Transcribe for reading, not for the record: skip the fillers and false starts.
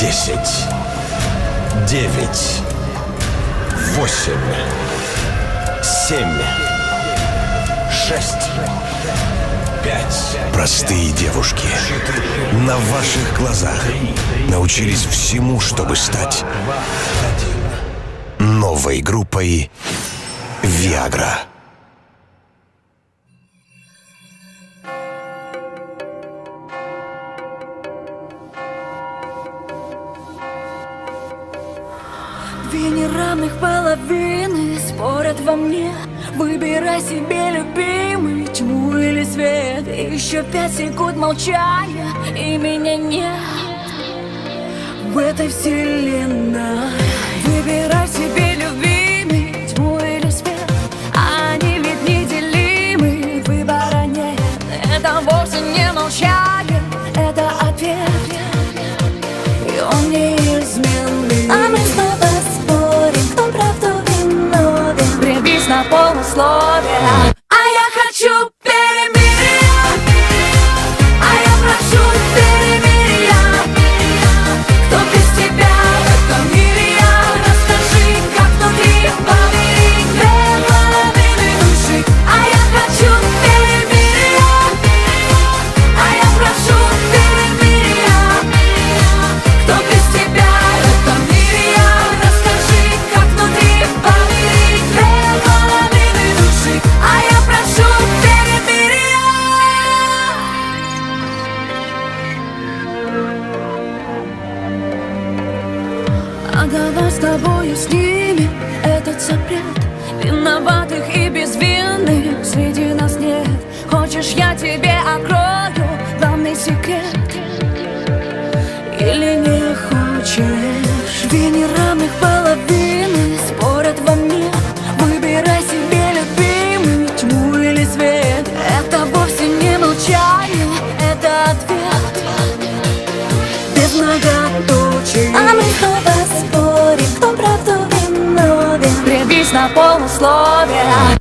10, 9, 8, 7, 6, 5. Простые девушки на ваших глазах научились всему, чтобы стать новой группой Viagra. Две неравных половины спорят во мне. Выбирай себе, любимый, тьму или свет. Еще 5 секунд молчания, и меня нет в этой вселенной. Выбирай себе, любимый, тьму или свет. Они ведь неделимы, выбора нет. Это вовсе не молчание, это ответ, и он неизменный. А мы снова спорим, кто прав, кто виновен. Прибись на полусловие. А я хочу перемирия, а я прошу перемирия. Кто без тебя в этом мире я? Расскажи, как внутри помирить две половины души. А я хочу перемирия, а я прошу перемирия. Кто без тебя в этом мире я? Расскажи, как внутри помирить две половины души. А я прошу перемирия. А давай с тобою снимем этот запрет. Виноватых и безвинных среди нас нет. Хочешь, я тебе открою главный секрет? Или не хочешь? Две неравных половины спорят во мне. Выбирай себе, любимый, тьму или свет. Это вовсе не молчание, это ответ без многоточий. А мы снова спорим, кто прав, кто виновен. Прибись на полусловие.